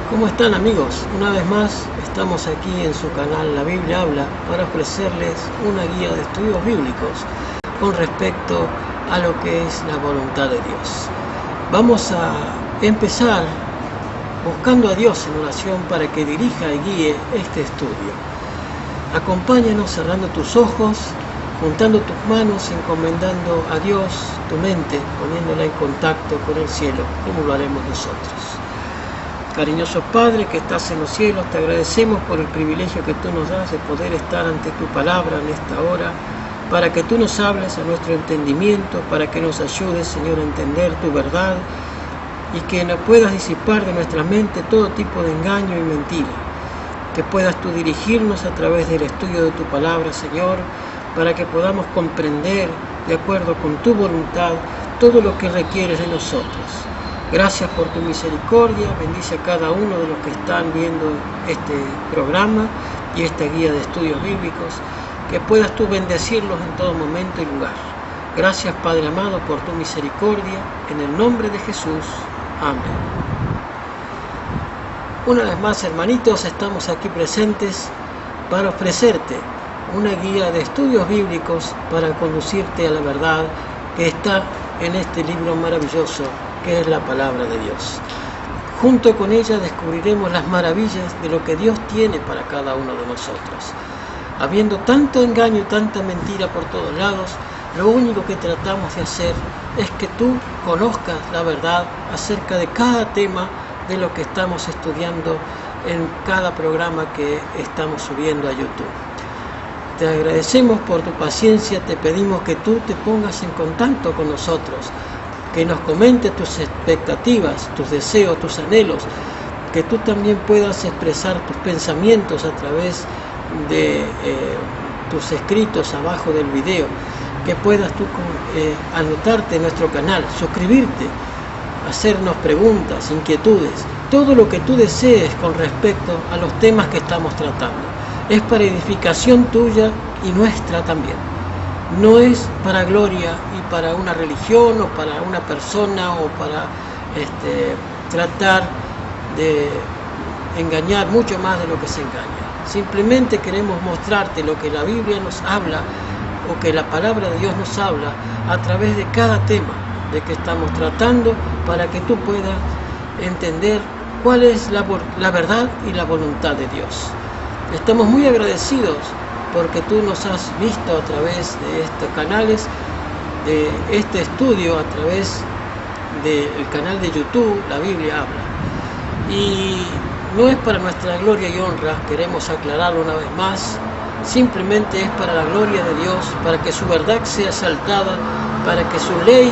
¿Cómo están, amigos? Una vez más estamos aquí en su canal La Biblia Habla para ofrecerles una guía de estudios bíblicos con respecto a lo que es la voluntad de Dios. Vamos a empezar buscando a Dios en oración para que dirija y guíe este estudio. Acompáñanos cerrando tus ojos, juntando tus manos, encomendando a Dios tu mente, poniéndola en contacto con el cielo, como lo haremos nosotros. Cariñoso Padre que estás en los cielos, te agradecemos por el privilegio que tú nos das de poder estar ante tu palabra en esta hora, para que tú nos hables a nuestro entendimiento, para que nos ayudes, Señor, a entender tu verdad y que no puedas disipar de nuestra mente todo tipo de engaño y mentira. Que puedas tú dirigirnos a través del estudio de tu palabra, Señor, para que podamos comprender, de acuerdo con tu voluntad, todo lo que requieres de nosotros. Gracias por tu misericordia, bendice a cada uno de los que están viendo este programa y esta guía de estudios bíblicos, que puedas tú bendecirlos en todo momento y lugar. Gracias, Padre amado, por tu misericordia, en el nombre de Jesús. Amén. Una vez más, hermanitos, estamos aquí presentes para ofrecerte una guía de estudios bíblicos para conducirte a la verdad que está en este libro maravilloso que es la palabra de Dios. Junto con ella descubriremos las maravillas de lo que Dios tiene para cada uno de nosotros. Habiendo tanto engaño y tanta mentira por todos lados, lo único que tratamos de hacer es que tú conozcas la verdad acerca de cada tema de lo que estamos estudiando en cada programa que estamos subiendo a YouTube. Te agradecemos por tu paciencia, te pedimos que tú te pongas en contacto con nosotros, que nos comentes tus expectativas, tus deseos, tus anhelos, que tú también puedas expresar tus pensamientos a través de tus escritos abajo del video, que puedas tú anotarte en nuestro canal, suscribirte, hacernos preguntas, inquietudes, todo lo que tú desees con respecto a los temas que estamos tratando. Es para edificación tuya y nuestra también. No es para gloria y para una religión o para una persona o para tratar de engañar mucho más de lo que se engaña. Simplemente queremos mostrarte lo que la Biblia nos habla o que la palabra de Dios nos habla a través de cada tema de que estamos tratando, para que tú puedas entender cuál es la verdad y la voluntad de Dios. Estamos muy agradecidos porque tú nos has visto a través de estos canales, de este estudio a través del canal de YouTube, La Biblia Habla. Y no es para nuestra gloria y honra, queremos aclararlo una vez más, simplemente es para la gloria de Dios, para que su verdad sea exaltada, para que su ley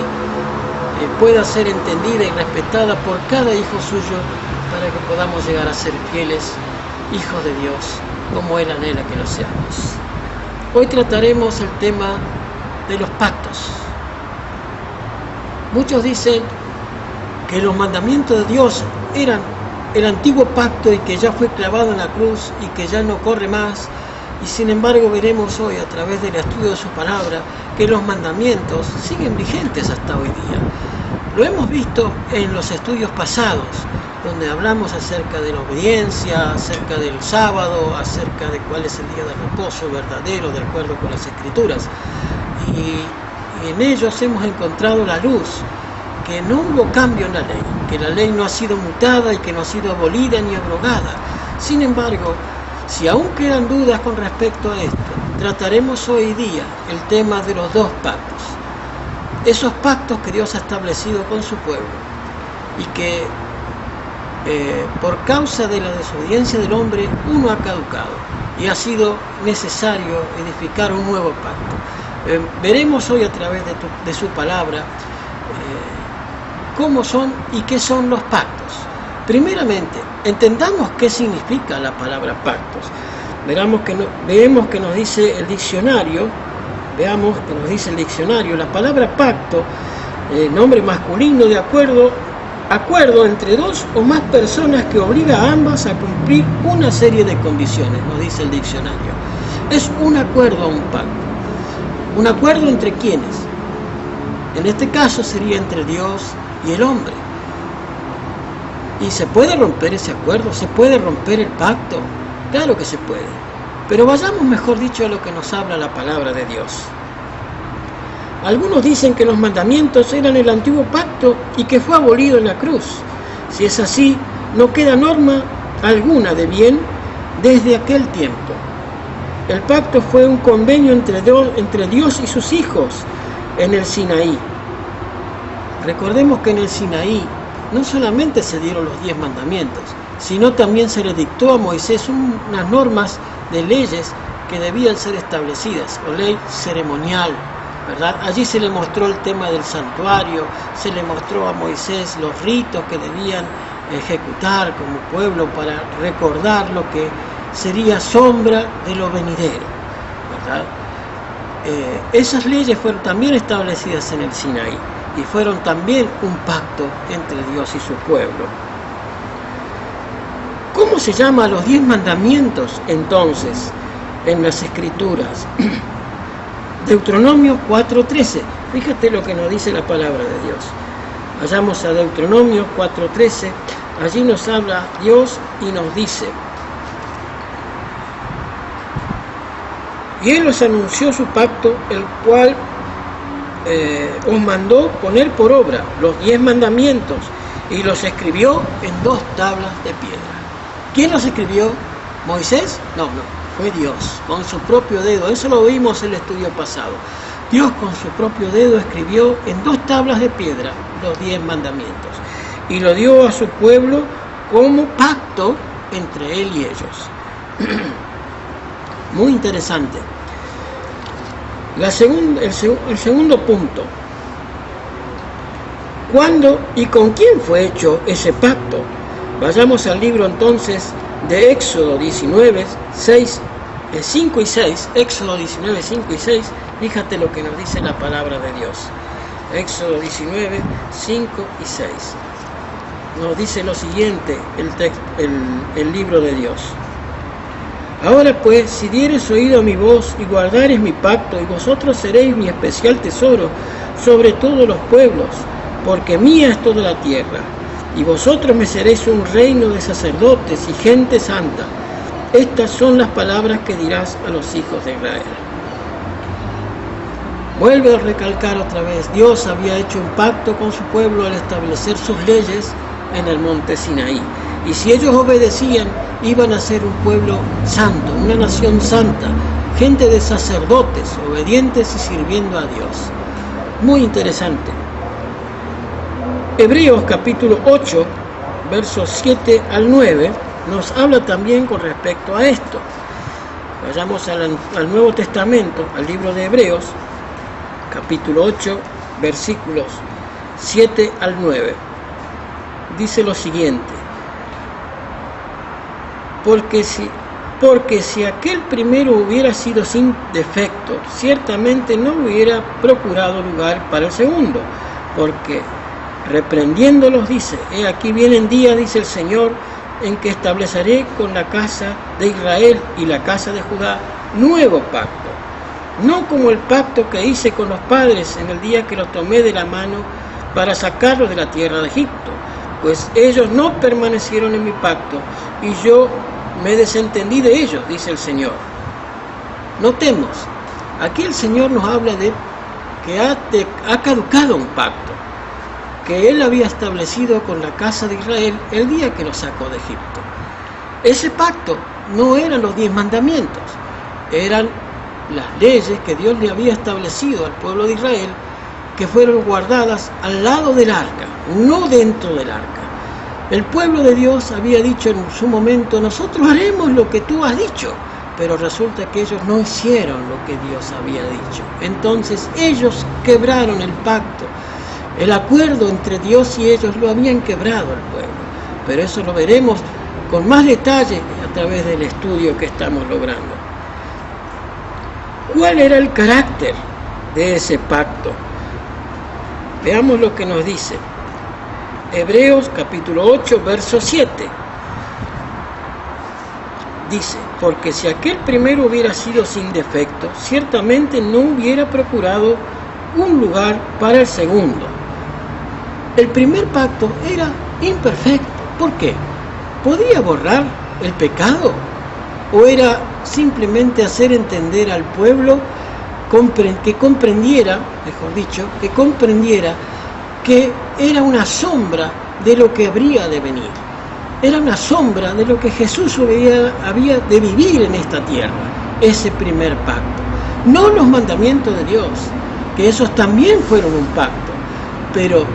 pueda ser entendida y respetada por cada hijo suyo, para que podamos llegar a ser fieles hijos de Dios, como Él anhela que lo seamos. Hoy trataremos el tema de los pactos. Muchos dicen que los mandamientos de Dios eran el antiguo pacto y que ya fue clavado en la cruz y que ya no corre más, y sin embargo veremos hoy a través del estudio de su palabra que los mandamientos siguen vigentes hasta hoy día. Lo hemos visto en los estudios pasados, donde hablamos acerca de la obediencia, acerca del sábado, acerca de cuál es el día de reposo verdadero de acuerdo con las Escrituras. Y en ellos hemos encontrado la luz, que no hubo cambio en la ley, que la ley no ha sido mutada y que no ha sido abolida ni abrogada. Sin embargo, si aún quedan dudas con respecto a esto, trataremos hoy día el tema de los dos pactos. Esos pactos que Dios ha establecido con su pueblo y que por causa de la desobediencia del hombre, uno ha caducado y ha sido necesario edificar un nuevo pacto. Veremos hoy a través de su palabra cómo son y qué son los pactos. Primeramente, entendamos qué significa la palabra pactos. Veamos que nos dice el diccionario. Veamos que nos dice el diccionario. La palabra pacto, nombre masculino de acuerdo entre dos o más personas que obliga a ambas a cumplir una serie de condiciones, nos dice el diccionario. Es un acuerdo a un pacto. ¿Un acuerdo entre quiénes? En este caso sería entre Dios y el hombre. ¿Y se puede romper ese acuerdo? ¿Se puede romper el pacto? Claro que se puede. Pero vayamos, mejor dicho, a lo que nos habla la palabra de Dios. Algunos dicen que los mandamientos eran el antiguo pacto y que fue abolido en la cruz. Si es así, no queda norma alguna de bien desde aquel tiempo. El pacto fue un convenio entre Dios y sus hijos en el Sinaí. Recordemos que en el Sinaí no solamente se dieron los 10 mandamientos, sino también se le dictó a Moisés unas normas de leyes que debían ser establecidas, o ley ceremonial, ¿verdad? Allí se le mostró el tema del santuario, se le mostró a Moisés los ritos que debían ejecutar como pueblo para recordar lo que sería sombra de lo venidero, ¿verdad? Esas leyes fueron también establecidas en el Sinaí y fueron también un pacto entre Dios y su pueblo. ¿Cómo se llama a los 10 mandamientos entonces en las Escrituras? Deuteronomio 4:13. Fíjate lo que nos dice la palabra de Dios. Vayamos a Deuteronomio 4:13. Allí nos habla Dios y nos dice: y Él os anunció su pacto, el cual os mandó poner por obra los 10 mandamientos, y los escribió en 2 tablas de piedra. ¿Quién los escribió? ¿Moisés? No, fue Dios, con su propio dedo. Eso lo vimos en el estudio pasado. Dios con su propio dedo escribió en 2 tablas de piedra los 10 mandamientos y lo dio a su pueblo como pacto entre Él y ellos. Muy interesante. El segundo punto. ¿Cuándo y con quién fue hecho ese pacto? Vayamos al libro entonces de Éxodo 19, 5 y 6. Éxodo 19, 5 y 6. Fíjate lo que nos dice la palabra de Dios. Éxodo 19, 5 y 6. Nos dice lo siguiente el libro de Dios. Ahora pues, si diereis oído a mi voz y guardareis mi pacto, y vosotros seréis mi especial tesoro sobre todos los pueblos, porque mía es toda la tierra, y vosotros me seréis un reino de sacerdotes y gente santa. Estas son las palabras que dirás a los hijos de Israel. Vuelve a recalcar otra vez, Dios había hecho un pacto con su pueblo al establecer sus leyes en el monte Sinaí. Y si ellos obedecían, iban a ser un pueblo santo, una nación santa, gente de sacerdotes, obedientes y sirviendo a Dios. Muy interesante. Hebreos capítulo 8, versos 7 al 9, nos habla también con respecto a esto. Vayamos al Nuevo Testamento, al libro de Hebreos, capítulo 8, versículos 7 al 9. Dice lo siguiente: porque si aquel primero hubiera sido sin defecto, ciertamente no hubiera procurado lugar para el segundo, porque reprendiéndolos dice: he aquí vienen días, dice el Señor, en que estableceré con la casa de Israel y la casa de Judá nuevo pacto, no como el pacto que hice con los padres en el día que los tomé de la mano para sacarlos de la tierra de Egipto, pues ellos no permanecieron en mi pacto y yo me desentendí de ellos, dice el Señor. Notemos, aquí el Señor nos habla de que ha caducado un pacto que Él había establecido con la casa de Israel el día que los sacó de Egipto. Ese pacto no eran los 10 mandamientos, eran las leyes que Dios le había establecido al pueblo de Israel, que fueron guardadas al lado del arca, no dentro del arca. El pueblo de Dios había dicho en su momento: nosotros haremos lo que tú has dicho, pero resulta que ellos no hicieron lo que Dios había dicho. Entonces ellos quebraron el pacto, el acuerdo entre Dios y ellos lo habían quebrado el pueblo. Pero eso lo veremos con más detalle a través del estudio que estamos logrando. ¿Cuál era el carácter de ese pacto? Veamos lo que nos dice Hebreos capítulo 8, verso 7. Dice: porque si aquel primero hubiera sido sin defecto, ciertamente no hubiera procurado un lugar para el segundo. El primer pacto era imperfecto, ¿Por qué? ¿Podía borrar el pecado? ¿O era simplemente hacer entender al pueblo que comprendiera, mejor dicho, que era una sombra de lo que habría de venir? Era una sombra de lo que Jesús había de vivir en esta tierra, ese primer pacto. No los mandamientos de Dios, que esos también fueron un pacto, pero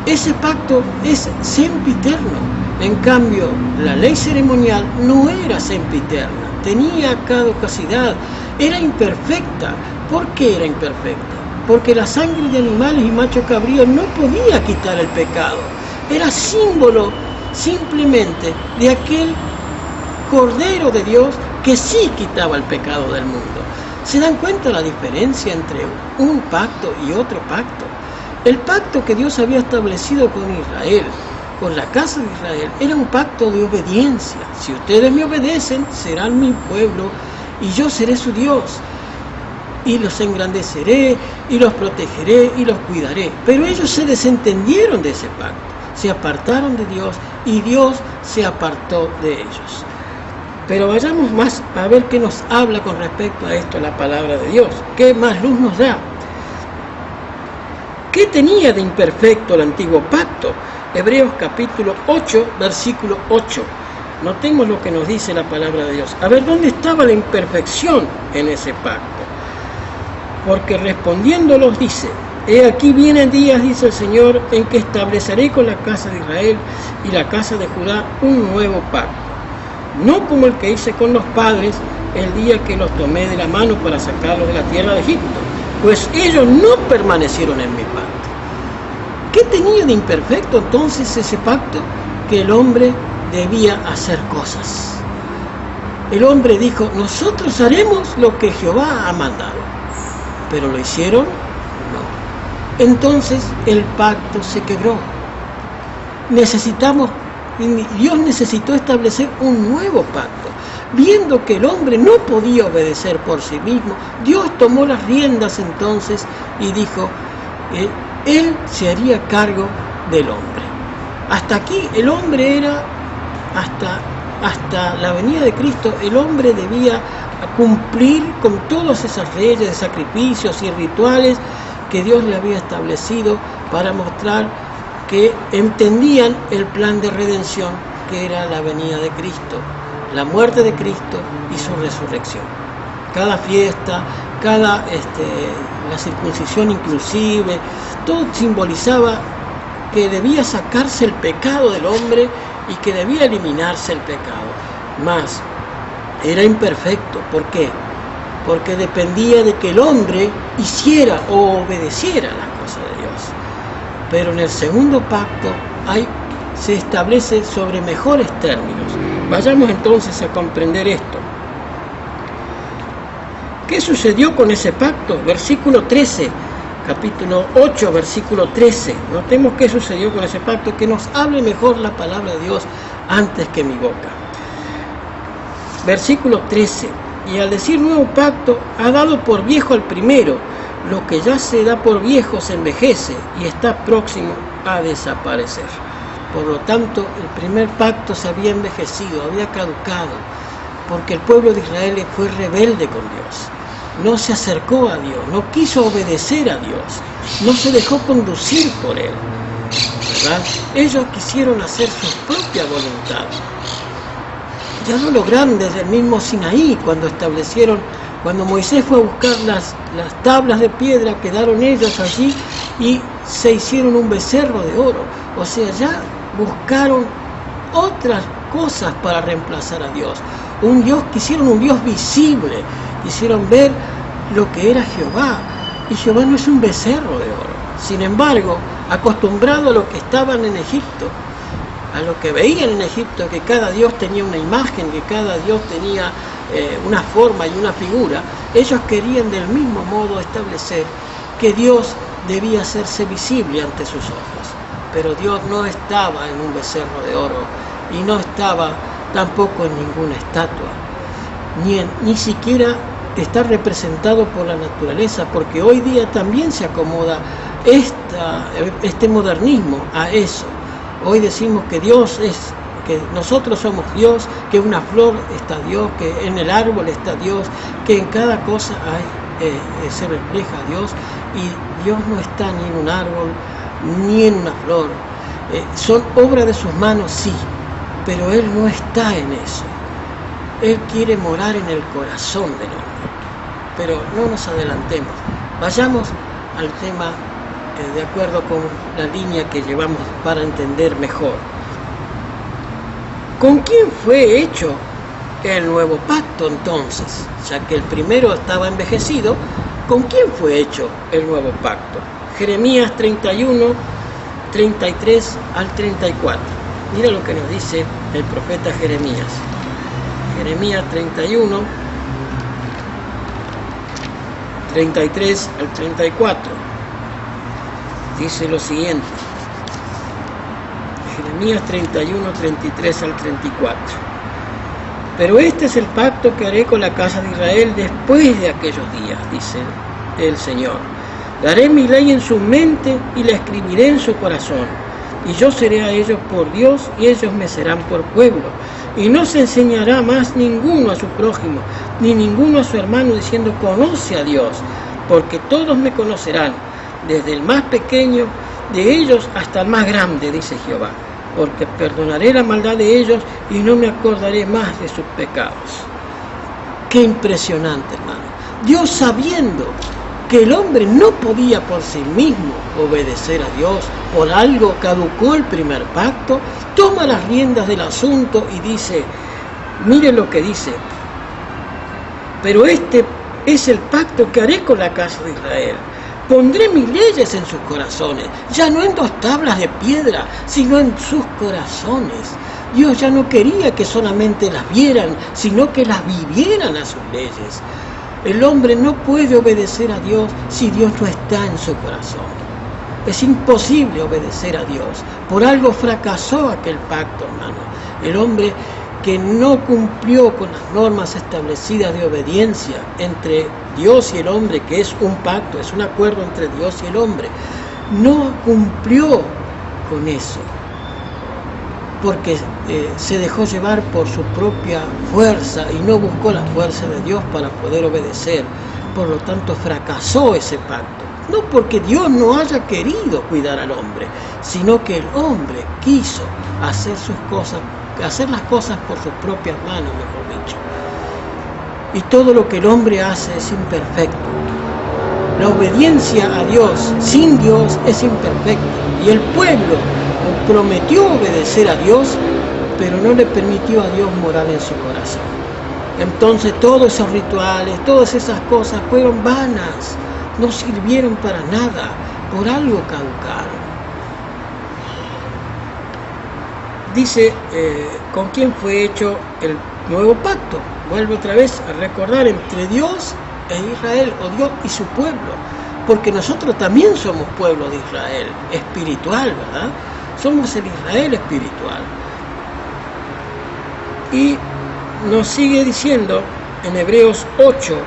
ese pacto es sempiterno. En cambio, la ley ceremonial no era sempiterna, tenía caducidad, era imperfecta. ¿Por qué era imperfecta? Porque la sangre de animales y macho cabrío no podía quitar el pecado. Era símbolo simplemente de aquel Cordero de Dios que sí quitaba el pecado del mundo. ¿Se dan cuenta la diferencia entre un pacto y otro pacto? El pacto que Dios había establecido con Israel, con la casa de Israel, era un pacto de obediencia. Si ustedes me obedecen, serán mi pueblo y yo seré su Dios. Y los engrandeceré, y los protegeré, y los cuidaré. Pero ellos se desentendieron de ese pacto, se apartaron de Dios, y Dios se apartó de ellos. Pero vayamos más a ver qué nos habla con respecto a esto la palabra de Dios. ¿Qué más luz nos da? ¿Qué tenía de imperfecto el antiguo pacto? Hebreos capítulo 8, versículo 8. Notemos lo que nos dice la palabra de Dios. A ver, ¿dónde estaba la imperfección en ese pacto? Porque respondiéndolos dice: he aquí vienen días, dice el Señor, en que estableceré con la casa de Israel y la casa de Judá un nuevo pacto, no como el que hice con los padres el día que los tomé de la mano para sacarlos de la tierra de Egipto, pues ellos no permanecieron en mi pacto. ¿Qué tenía de imperfecto entonces ese pacto? Que el hombre debía hacer cosas. El hombre dijo: nosotros haremos lo que Jehová ha mandado. ¿Pero lo hicieron? No. Entonces el pacto se quebró. Dios necesitó establecer un nuevo pacto. Viendo que el hombre no podía obedecer por sí mismo, Dios tomó las riendas entonces y dijo: Él se haría cargo del hombre. Hasta aquí el hombre era, hasta la venida de Cristo, el hombre debía cumplir con todas esas leyes de sacrificios y rituales que Dios le había establecido para mostrar que entendían el plan de redención que era la venida de Cristo, la muerte de Cristo y su resurrección. Cada fiesta, la circuncisión inclusive, todo simbolizaba que debía sacarse el pecado del hombre y que debía eliminarse el pecado. Mas era imperfecto. ¿Por qué? Porque dependía de que el hombre hiciera o obedeciera las cosas de Dios. Pero en el segundo pacto se establece sobre mejores términos. Vayamos entonces a comprender esto. ¿Qué sucedió con ese pacto? Versículo 13, capítulo 8, versículo 13. Notemos qué sucedió con ese pacto, que nos hable mejor la palabra de Dios antes que mi boca. Versículo 13. Y al decir nuevo pacto, ha dado por viejo al primero. Lo que ya se da por viejo se envejece y está próximo a desaparecer. Por lo tanto, el primer pacto se había envejecido, había caducado, porque el pueblo de Israel fue rebelde con Dios. No se acercó a Dios, no quiso obedecer a Dios, no se dejó conducir por Él, ¿verdad? Ellos quisieron hacer su propia voluntad. Ya lo lograron desde el mismo Sinaí, cuando Moisés fue a buscar las tablas de piedra, quedaron ellos allí y se hicieron un becerro de oro. O sea, ya buscaron otras cosas para reemplazar a Dios. Quisieron un Dios visible, quisieron ver lo que era Jehová. Y Jehová no es un becerro de oro. Sin embargo, acostumbrado a lo que estaban en Egipto, a lo que veían en Egipto, que cada dios tenía una imagen, que cada dios tenía una forma y una figura, ellos querían del mismo modo establecer que Dios debía hacerse visible ante sus ojos. Pero Dios no estaba en un becerro de oro y no estaba tampoco en ninguna estatua, ni siquiera está representado por la naturaleza, porque hoy día también se acomoda este modernismo a eso. Hoy decimos que Dios es que nosotros somos Dios, que en una flor está Dios, que en el árbol está Dios, que en cada cosa se refleja a Dios, y Dios no está ni en un árbol ni en una flor. Son obra de sus manos, sí, pero Él no está en eso. Él quiere morar en el corazón del hombre. Pero no nos adelantemos, vayamos al tema de acuerdo con la línea que llevamos para entender mejor. ¿Con quién fue hecho el nuevo pacto entonces? Ya que el primero estaba envejecido, ¿con quién fue hecho el nuevo pacto? Jeremías 31, 33 al 34. Mira lo que nos dice el profeta Jeremías. Jeremías 31, 33 al 34. Dice lo siguiente. Jeremías 31, 33 al 34. Pero este es el pacto que haré con la casa de Israel después de aquellos días, dice el Señor. Daré mi ley en su mente y la escribiré en su corazón. Y yo seré a ellos por Dios y ellos me serán por pueblo. Y no se enseñará más ninguno a su prójimo, ni ninguno a su hermano diciendo conoce a Dios, porque todos me conocerán, desde el más pequeño de ellos hasta el más grande, dice Jehová, porque perdonaré la maldad de ellos y no me acordaré más de sus pecados. Qué impresionante, hermano. Dios, sabiendo que el hombre no podía por sí mismo obedecer a Dios, por algo caducó el primer pacto, toma las riendas del asunto y dice, mire lo que dice, pero este es el pacto que haré con la casa de Israel. Pondré mis leyes en sus corazones, ya no en 2 tablas de piedra, sino en sus corazones. Dios ya no quería que solamente las vieran, sino que las vivieran a sus leyes. El hombre no puede obedecer a Dios si Dios no está en su corazón. Es imposible obedecer a Dios. Por algo fracasó aquel pacto, hermano. El hombre que no cumplió con las normas establecidas de obediencia entre Dios y el hombre, que es un pacto, es un acuerdo entre Dios y el hombre, no cumplió con eso, porque se dejó llevar por su propia fuerza y no buscó la fuerza de Dios para poder obedecer. Por lo tanto, fracasó ese pacto. No porque Dios no haya querido cuidar al hombre, sino que el hombre quiso hacer sus cosas, hacer las cosas por sus propias manos, mejor dicho. Y todo lo que el hombre hace es imperfecto. La obediencia a Dios sin Dios es imperfecta. Y el pueblo prometió obedecer a Dios, pero no le permitió a Dios morar en su corazón. Entonces todos esos rituales, todas esas cosas fueron vanas, no sirvieron para nada, por algo caducaron. Dice, ¿con quién fue hecho el nuevo pacto? Vuelve otra vez a recordar, entre Dios e Israel, o Dios y su pueblo, porque nosotros también somos pueblo de Israel, espiritual, ¿verdad? Somos el Israel espiritual. Y nos sigue diciendo en Hebreos 8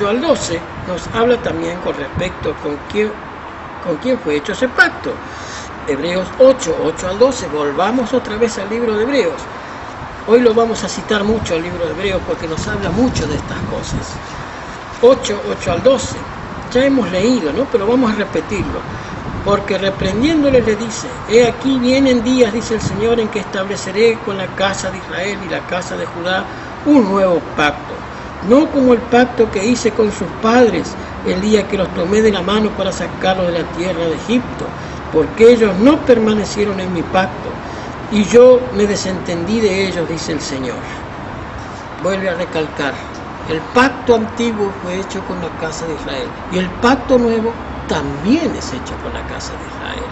al 12, nos habla también con respecto con quién fue hecho ese pacto. Hebreos 8 al 12, volvamos otra vez al libro de Hebreos. Hoy lo vamos a citar mucho al libro de Hebreos porque nos habla mucho de estas cosas. 8 al 12, ya hemos leído, ¿no? Pero vamos a repetirlo. Porque reprendiéndole le dice, he aquí vienen días, dice el Señor, en que estableceré con la casa de Israel y la casa de Judá un nuevo pacto, no como el pacto que hice con sus padres el día que los tomé de la mano para sacarlos de la tierra de Egipto, porque ellos no permanecieron en mi pacto, y yo me desentendí de ellos, dice el Señor. Vuelve a recalcar, el pacto antiguo fue hecho con la casa de Israel, y el pacto nuevo también es hecho con la casa de Israel.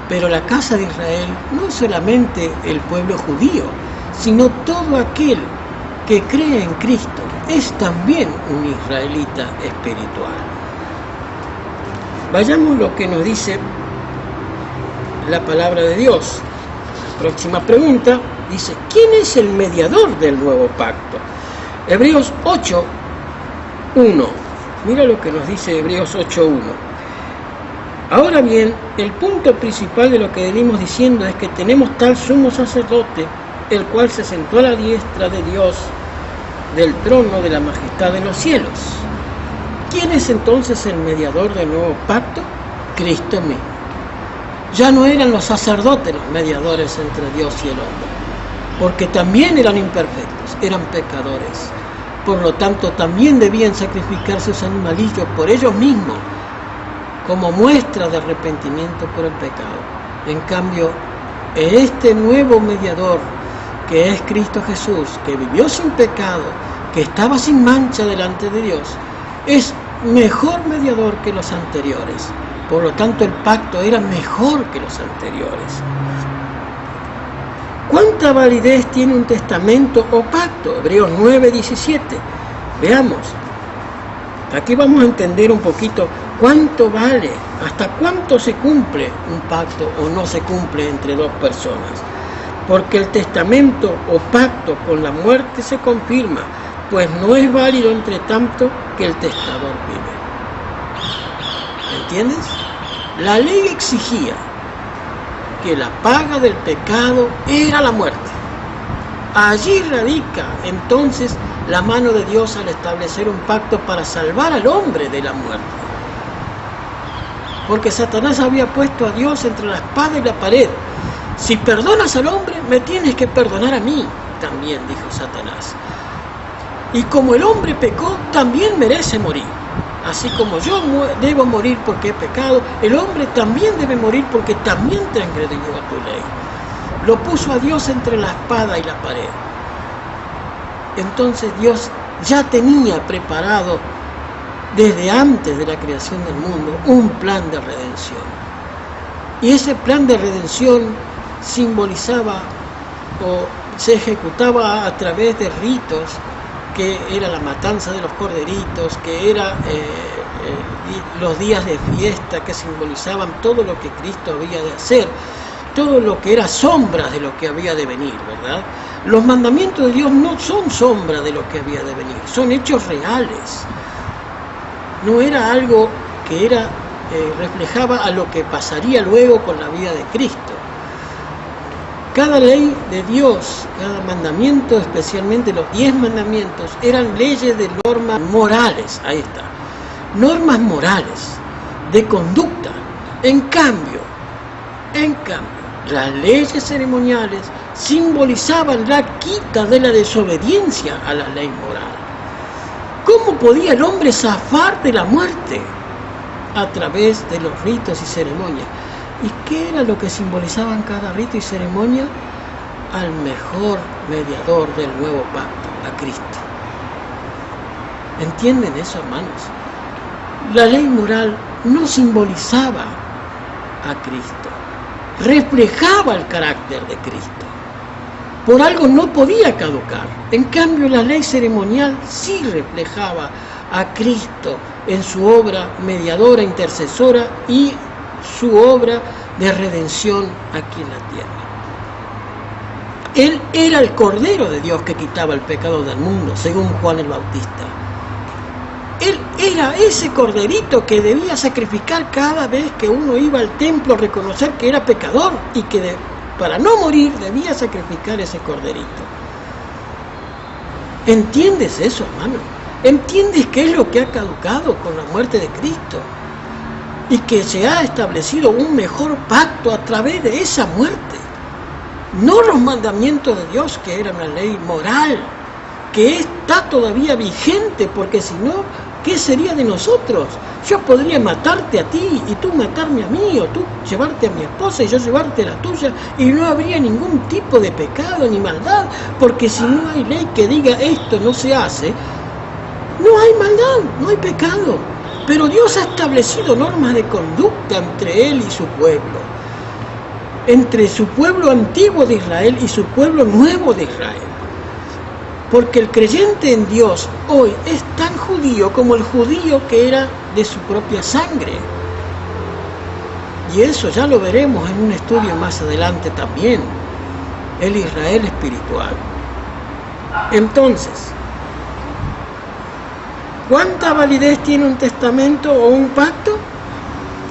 Pero la casa de Israel no es solamente el pueblo judío, sino todo aquel que cree en Cristo es también un israelita espiritual. Vayamos a lo que nos dice la palabra de Dios. La próxima pregunta dice, ¿quién es el mediador del nuevo pacto? Hebreos 8:1. Mira lo que nos dice Hebreos 8:1. Ahora bien, el punto principal de lo que venimos diciendo es que tenemos tal sumo sacerdote, el cual se sentó a la diestra de Dios, del trono de la majestad de los cielos. ¿Quién es entonces el mediador del nuevo pacto? Cristo mismo. Ya no eran los sacerdotes los mediadores entre Dios y el hombre, porque también eran imperfectos, eran pecadores. Por lo tanto, también debían sacrificar sus animalillos por ellos mismos, como muestra de arrepentimiento por el pecado. En cambio, este nuevo mediador, que es Cristo Jesús, que vivió sin pecado, que estaba sin mancha delante de Dios, es mejor mediador que los anteriores. Por lo tanto, el pacto era mejor que los anteriores. ¿Cuánta validez tiene un testamento o pacto? Hebreos 9:17. Veamos. Aquí vamos a entender un poquito cuánto vale, hasta cuánto se cumple un pacto o no se cumple entre dos personas. Porque el testamento o pacto con la muerte se confirma, pues no es válido entre tanto que el testador vive. ¿Entiendes? La ley exigía que la paga del pecado era la muerte. Allí radica entonces la mano de Dios al establecer un pacto para salvar al hombre de la muerte. Porque Satanás había puesto a Dios entre la espada y la pared. Si perdonas al hombre, me tienes que perdonar a mí, también dijo Satanás. Y como el hombre pecó, también merece morir. Así como yo debo morir porque he pecado, el hombre también debe morir porque también transgredió tu ley. Lo puso a Dios entre la espada y la pared. Entonces Dios ya tenía preparado desde antes de la creación del mundo un plan de redención. Y ese plan de redención simbolizaba o se ejecutaba a través de ritos, que era la matanza de los corderitos, que era los días de fiesta, que simbolizaban todo lo que Cristo había de hacer, todo lo que era sombras de lo que había de venir, ¿verdad? Los mandamientos de Dios no son sombras de lo que había de venir, son hechos reales. No era algo que reflejaba a lo que pasaría luego con la vida de Cristo. Cada ley de Dios, cada mandamiento, especialmente los 10 mandamientos, eran leyes de normas morales, ahí está, normas morales, de conducta. En cambio, las leyes ceremoniales simbolizaban la quita de la desobediencia a la ley moral. ¿Cómo podía el hombre zafar de la muerte? A través de los ritos y ceremonias. ¿Y qué era lo que simbolizaban cada rito y ceremonia? Al mejor mediador del nuevo pacto, a Cristo. ¿Entienden eso, hermanos? La ley moral no simbolizaba a Cristo, reflejaba el carácter de Cristo. Por algo no podía caducar. En cambio, la ley ceremonial sí reflejaba a Cristo en su obra mediadora, intercesora y su obra de redención aquí en la tierra. Él era el Cordero de Dios que quitaba el pecado del mundo, según Juan el Bautista. Él era ese corderito que debía sacrificar cada vez que uno iba al templo a reconocer que era pecador y que para no morir debía sacrificar ese corderito. ¿Entiendes eso, hermano? ¿Entiendes qué es lo que ha caducado con la muerte de Cristo? Y que se ha establecido un mejor pacto a través de esa muerte. No los mandamientos de Dios, que eran la ley moral, que está todavía vigente, porque si no, ¿qué sería de nosotros? Yo podría matarte a ti y tú matarme a mí, o tú llevarte a mi esposa y yo llevarte a la tuya, y no habría ningún tipo de pecado ni maldad, porque si no hay ley que diga esto no se hace, no hay maldad, no hay pecado. Pero Dios ha establecido normas de conducta entre Él y su pueblo, entre su pueblo antiguo de Israel y su pueblo nuevo de Israel. Porque el creyente en Dios hoy es tan judío como el judío que era de su propia sangre. Y eso ya lo veremos en un estudio más adelante también, el Israel espiritual. Entonces, ¿cuánta validez tiene un testamento o un pacto?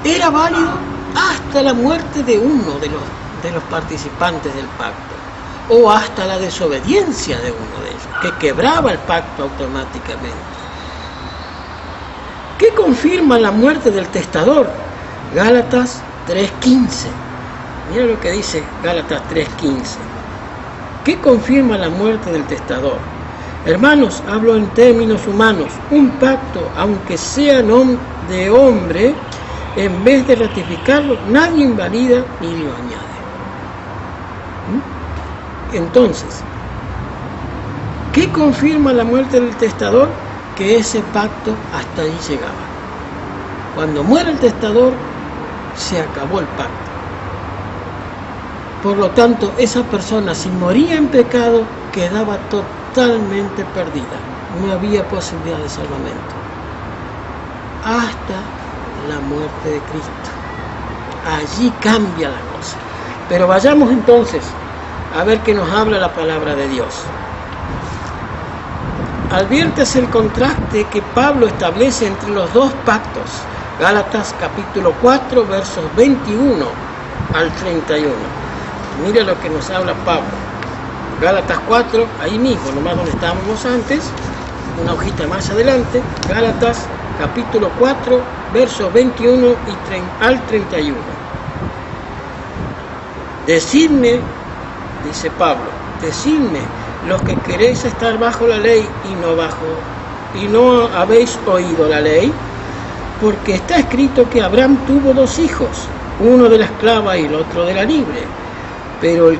era válido hasta la muerte de uno de los participantes del pacto, o hasta la desobediencia de uno de ellos, que quebraba el pacto automáticamente. ¿Qué confirma la muerte del testador? Gálatas 3:15. Mira lo que dice Gálatas 3:15. ¿Qué confirma la muerte del testador? Hermanos, hablo en términos humanos. Un pacto, aunque sea de hombre, en vez de ratificarlo, nadie invalida ni lo añade. Entonces, ¿qué confirma la muerte del testador? Que ese pacto hasta ahí llegaba. Cuando muere el testador, se acabó el pacto. Por lo tanto, esa persona, si moría en pecado, quedaba totalmente perdida. No había posibilidad de salvamento. Hasta la muerte de Cristo. Allí cambia la cosa. Pero vayamos entonces a ver qué nos habla la palabra de Dios. Adviértese el contraste que Pablo establece entre los dos pactos. Gálatas capítulo 4, versos 21 al 31. Mira lo que nos habla Pablo. Gálatas 4, ahí mismo, nomás donde estábamos antes, una hojita más adelante. Gálatas capítulo 4, versos 21 al 31. Decidme, dice Pablo, decidme, los que queréis estar bajo la ley y no habéis oído la ley, porque está escrito que Abraham tuvo dos hijos, uno de la esclava y el otro de la libre. Pero el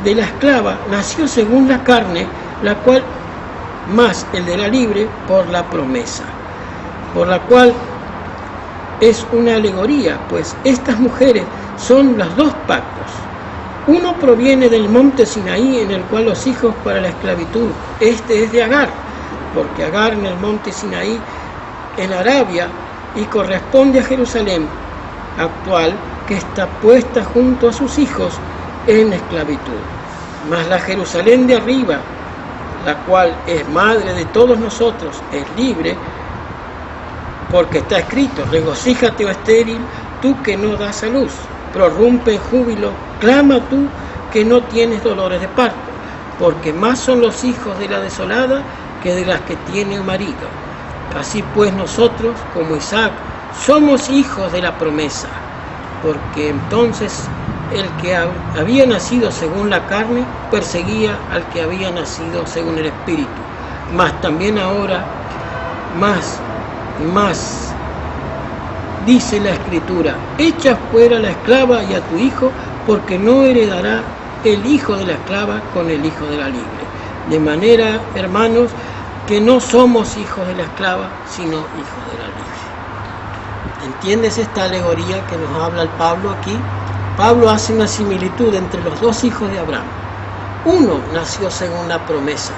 de la esclava nació según la carne, la cual más el de la libre por la promesa, por la cual es una alegoría, pues estas mujeres son los dos pactos. Uno proviene del monte Sinaí, en el cual los hijos para la esclavitud, este es de Agar, porque Agar en el monte Sinaí, en Arabia, y corresponde a Jerusalén actual, que está puesta junto a sus hijos en esclavitud. Mas la Jerusalén de arriba, la cual es madre de todos nosotros, es libre, porque está escrito: regocíjate, oh estéril, tú que no das a luz, prorrumpe en júbilo, clama tú que no tienes dolores de parto, porque más son los hijos de la desolada que de las que tiene marido. Así pues nosotros, como Isaac, somos hijos de la promesa, porque entonces el que había nacido según la carne perseguía al que había nacido según el Espíritu. Mas también ahora, más dice la Escritura: echa fuera a la esclava y a tu hijo, porque no heredará el hijo de la esclava con el hijo de la libre. De manera, hermanos, que no somos hijos de la esclava, sino hijos de la libre. ¿Entiendes esta alegoría que nos habla el Pablo aquí? Pablo hace una similitud entre los dos hijos de Abraham. Uno nació según la promesa,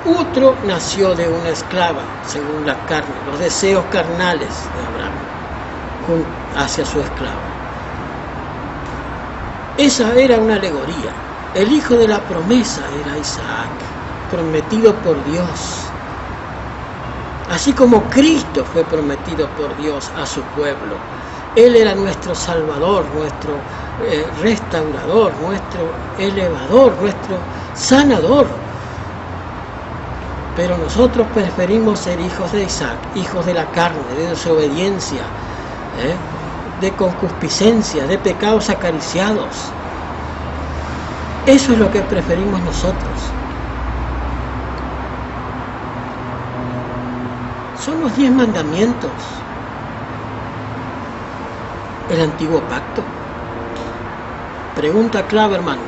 otro nació de una esclava, según la carne, los deseos carnales de Abraham hacia su esclava. Esa era una alegoría. El hijo de la promesa era Isaac, prometido por Dios. Así como Cristo fue prometido por Dios a su pueblo. Él era nuestro Salvador, nuestro restaurador, nuestro elevador, nuestro sanador. Pero nosotros preferimos ser hijos de Isaac, hijos de la carne, de desobediencia, de concupiscencia, de pecados acariciados. Eso es lo que preferimos nosotros. Son los 10 mandamientos, el antiguo pacto. Pregunta clave, hermano.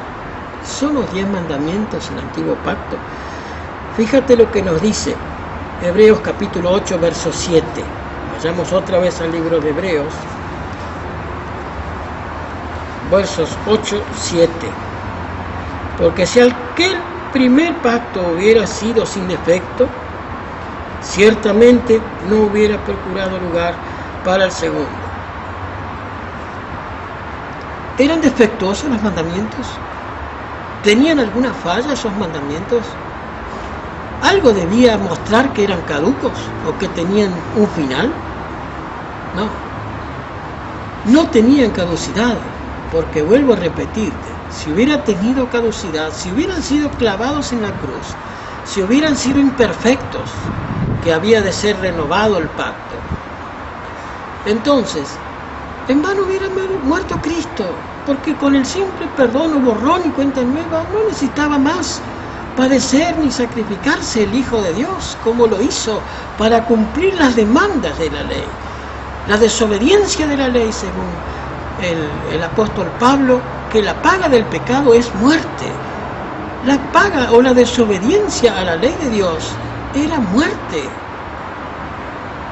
¿Son los 10 mandamientos el antiguo pacto? Fíjate lo que nos dice Hebreos capítulo 8, verso 7. Vayamos otra vez al libro de Hebreos, versos 8, 7. Porque si aquel primer pacto hubiera sido sin defecto, ciertamente no hubiera procurado lugar para el segundo. ¿Eran defectuosos los mandamientos? ¿Tenían alguna falla esos mandamientos? ¿Algo debía mostrar que eran caducos o que tenían un final? No. no tenían caducidad, porque vuelvo a repetirte, si hubiera tenido caducidad, si hubieran sido clavados en la cruz, si hubieran sido imperfectos, que había de ser renovado el pacto, entonces en vano hubiera muerto Cristo, porque con el simple perdón o borrón y cuenta nueva no necesitaba más padecer ni sacrificarse el Hijo de Dios, como lo hizo para cumplir las demandas de la ley. La desobediencia de la ley, según el apóstol Pablo, que la paga del pecado es muerte. La paga o la desobediencia a la ley de Dios era muerte.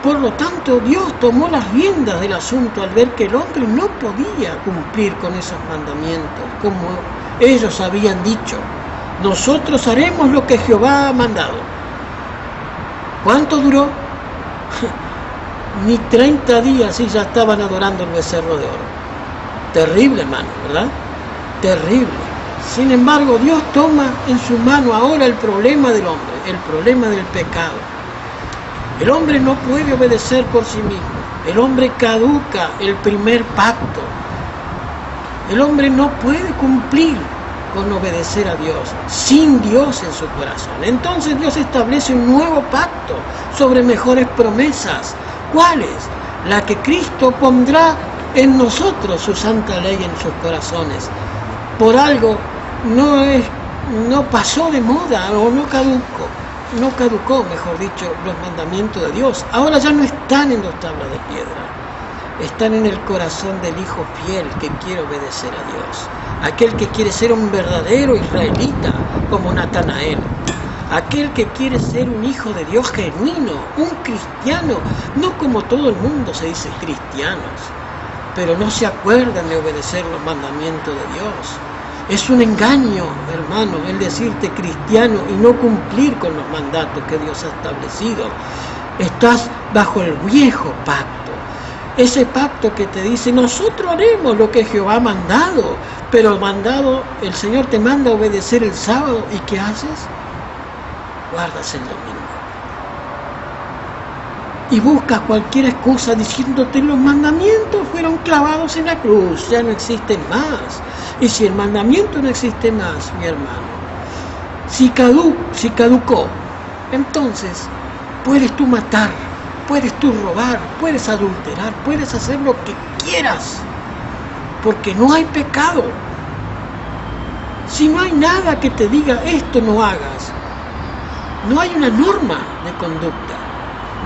Por lo tanto, Dios tomó las riendas del asunto al ver que el hombre no podía cumplir con esos mandamientos, como ellos habían dicho. Nosotros haremos lo que Jehová ha mandado. ¿Cuánto duró? Ni 30 días y ya estaban adorando el becerro de oro. Terrible, hermano, ¿verdad? Terrible. Sin embargo, Dios toma en su mano ahora el problema del hombre, el problema del pecado. El hombre no puede obedecer por sí mismo. El hombre caduca el primer pacto. El hombre no puede cumplir con obedecer a Dios, sin Dios en su corazón. Entonces Dios establece un nuevo pacto sobre mejores promesas. ¿Cuáles? La que Cristo pondrá en nosotros su santa ley en sus corazones. Por algo no pasó de moda o no caducó, mejor dicho, los mandamientos de Dios. Ahora ya no están en los tablas de piedra. Están en el corazón del Hijo fiel que quiere obedecer a Dios. Aquel que quiere ser un verdadero israelita como Natanael. Aquel que quiere ser un hijo de Dios genuino, un cristiano, no como todo el mundo se dice cristianos, pero no se acuerdan de obedecer los mandamientos de Dios. Es un engaño, hermano, el decirte cristiano y no cumplir con los mandatos que Dios ha establecido. Estás bajo el viejo pacto. Ese pacto que te dice, nosotros haremos lo que Jehová ha mandado, pero el Señor te manda a obedecer el sábado, ¿y qué haces? Guardas el domingo. Y buscas cualquier excusa diciéndote los mandamientos fueron clavados en la cruz, ya no existen más. Y si el mandamiento no existe más, mi hermano, si caducó, entonces puedes tú matar, puedes tú robar, puedes adulterar, puedes hacer lo que quieras, porque no hay pecado. Si no hay nada que te diga esto no hagas, no hay una norma de conducta,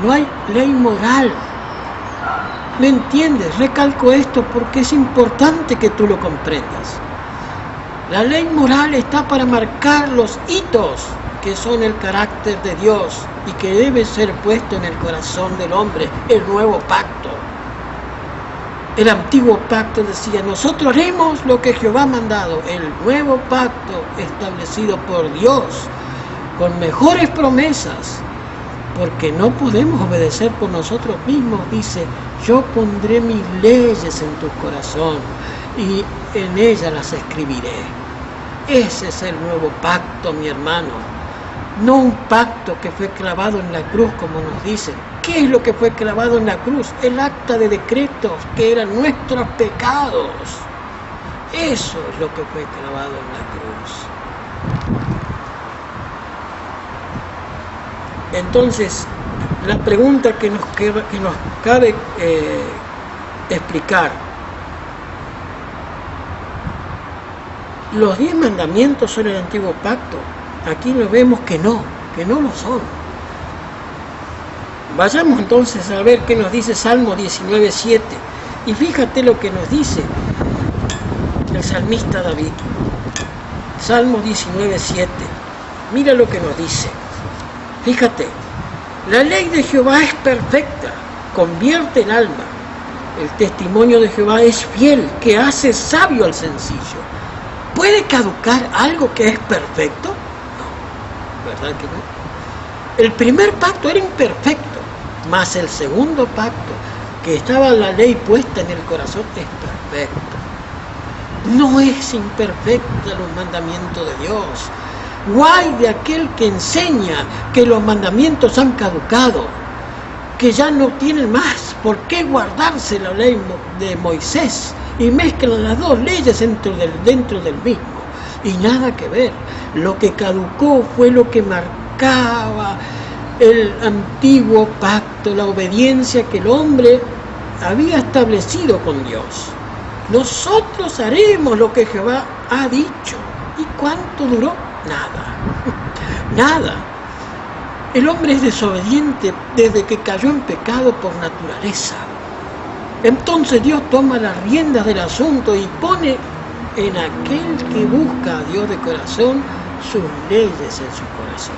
no hay ley moral. ¿Me entiendes? Recalco esto porque es importante que tú lo comprendas. La ley moral está para marcar los hitos que son el carácter de Dios y que debe ser puesto en el corazón del hombre, el nuevo pacto. El antiguo pacto decía, nosotros haremos lo que Jehová ha mandado. El nuevo pacto establecido por Dios, con mejores promesas, porque no podemos obedecer por nosotros mismos, dice, yo pondré mis leyes en tu corazón y en ellas las escribiré. Ese es el nuevo pacto, mi hermano. No un pacto que fue clavado en la cruz, como nos dicen. ¿Qué es lo que fue clavado en la cruz? El acta de decretos que eran nuestros pecados. Eso es lo que fue clavado en la cruz. Entonces, la pregunta que nos cabe explicar, ¿los 10 mandamientos son el antiguo pacto? Aquí lo vemos que no lo son. Vayamos entonces a ver qué nos dice Salmo 19:7. Y fíjate lo que nos dice el salmista David. Salmo 19:7. Mira lo que nos dice. Fíjate, la ley de Jehová es perfecta, convierte en alma. El testimonio de Jehová es fiel, que hace sabio al sencillo. ¿Puede caducar algo que es perfecto? No, ¿verdad que no? El primer pacto era imperfecto, mas el segundo pacto, que estaba la ley puesta en el corazón, es perfecto. No es imperfecta los mandamientos de Dios. Guay de aquel que enseña que los mandamientos han caducado, que ya no tienen más ¿Por qué guardarse la ley de Moisés? Y mezclan las dos leyes dentro del mismo. Y nada que ver. Lo que caducó fue lo que marcaba el antiguo pacto, la obediencia que el hombre había establecido con Dios. Nosotros haremos lo que Jehová ha dicho. ¿Y cuánto duró? Nada. Nada. El hombre es desobediente desde que cayó en pecado por naturaleza. Entonces Dios toma las riendas del asunto y pone en aquel que busca a Dios de corazón sus leyes en su corazón.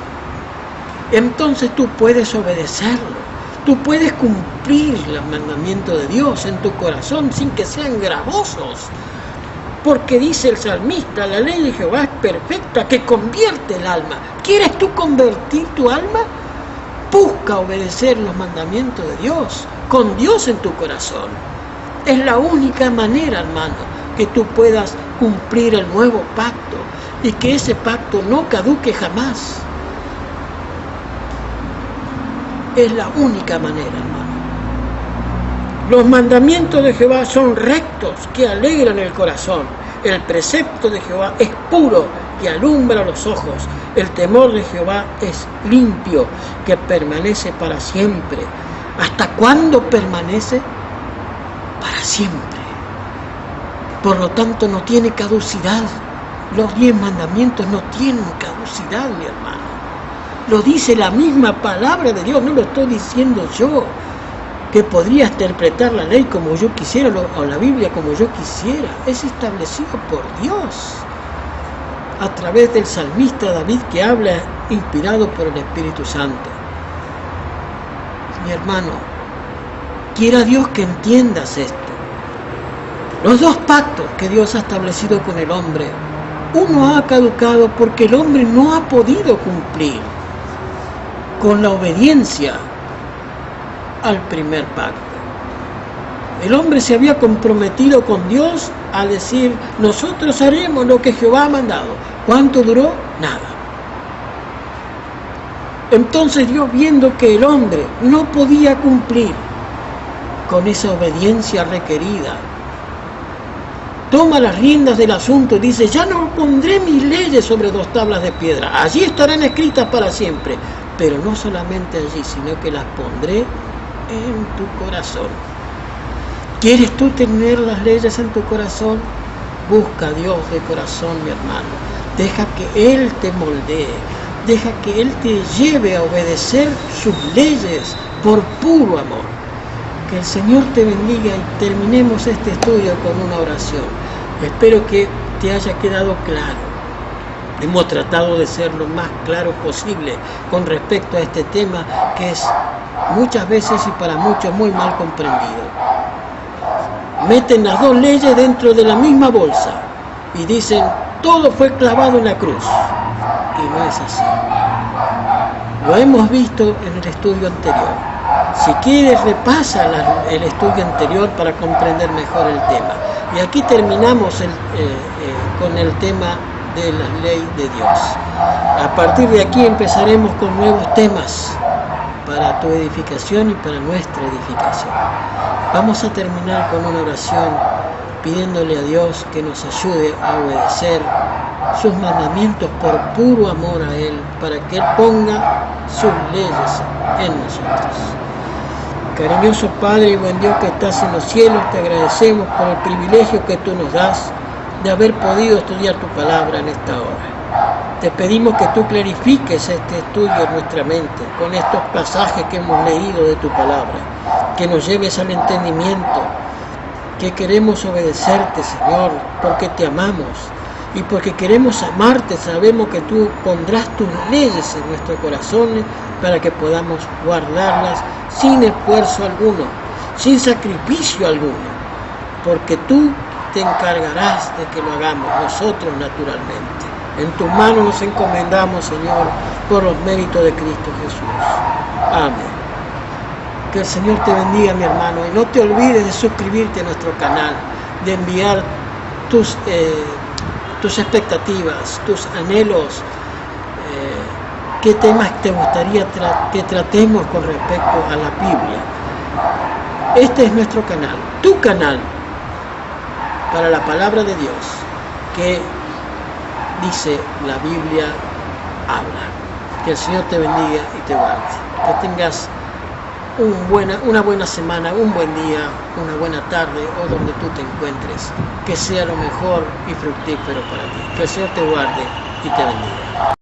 Entonces tú puedes obedecerlo, tú puedes cumplir los mandamientos de Dios en tu corazón sin que sean gravosos. Porque dice el salmista, la ley de Jehová es perfecta, que convierte el alma. ¿Quieres tú convertir tu alma? Busca obedecer los mandamientos de Dios, con Dios en tu corazón. Es la única manera, hermano, que tú puedas cumplir el nuevo pacto y que ese pacto no caduque jamás. Es la única manera, hermano. Los mandamientos de Jehová son rectos, que alegran el corazón. El precepto de Jehová es puro, que alumbra los ojos. El temor de Jehová es limpio, que permanece para siempre. ¿Hasta cuándo permanece? Para siempre. Por lo tanto, no tiene caducidad. Los 10 mandamientos no tienen caducidad, mi hermano. Lo dice la misma palabra de Dios, no lo estoy diciendo yo, que podría interpretar la ley como yo quisiera o la Biblia como yo quisiera. Es establecido por Dios a través del salmista David, que habla inspirado por el Espíritu Santo. Mi hermano, quiera Dios que entiendas esto. Los 2 pactos que Dios ha establecido con el hombre, uno ha caducado porque el hombre no ha podido cumplir con la obediencia al primer pacto. El hombre se había comprometido con Dios a decir, nosotros haremos lo que Jehová ha mandado. ¿Cuánto duró? Nada. Entonces Dios, viendo que el hombre no podía cumplir con esa obediencia requerida, toma las riendas del asunto y dice, ya no pondré mis leyes sobre 2 tablas de piedra, allí estarán escritas para siempre, pero no solamente allí, sino que las pondré en tu corazón. ¿Quieres tú tener las leyes en tu corazón? Busca a Dios de corazón, mi hermano. Deja que Él te moldee, deja que Él te lleve a obedecer sus leyes por puro amor. Que el Señor te bendiga y terminemos este estudio con una oración. Espero que te haya quedado claro. Hemos tratado de ser lo más claro posible con respecto a este tema, que es muchas veces y para muchos muy mal comprendido. Meten las 2 leyes dentro de la misma bolsa y dicen, todo fue clavado en la cruz. Y no es así. Lo hemos visto en el estudio anterior. Si quieres, repasa el estudio anterior para comprender mejor el tema. Y aquí terminamos con el tema de la ley de Dios. A partir de aquí empezaremos con nuevos temas para tu edificación y para nuestra edificación. Vamos a terminar con una oración pidiéndole a Dios que nos ayude a obedecer sus mandamientos por puro amor a Él, para que Él ponga sus leyes en nosotros. Cariñoso Padre y buen Dios que estás en los cielos, te agradecemos por el privilegio que tú nos das de haber podido estudiar tu palabra en esta hora. Te pedimos que tú clarifiques este estudio en nuestra mente con estos pasajes que hemos leído de tu palabra, que nos lleves al entendimiento, que queremos obedecerte, Señor, porque te amamos y porque queremos amarte. Sabemos que tú pondrás tus leyes en nuestros corazones para que podamos guardarlas sin esfuerzo alguno, sin sacrificio alguno, porque tú te encargarás de que lo hagamos, nosotros naturalmente. En tus manos nos encomendamos, Señor, por los méritos de Cristo Jesús. Amén. Que el Señor te bendiga, mi hermano, y no te olvides de suscribirte a nuestro canal, de enviar tus expectativas, tus anhelos, qué temas te gustaría que tratemos con respecto a la Biblia. Este es nuestro canal, tu canal, para la palabra de Dios, que dice la Biblia habla. Que el Señor te bendiga y te guarde. Que tengas una buena semana, un buen día, una buena tarde o donde tú te encuentres. Que sea lo mejor y fructífero para ti. Que el Señor te guarde y te bendiga.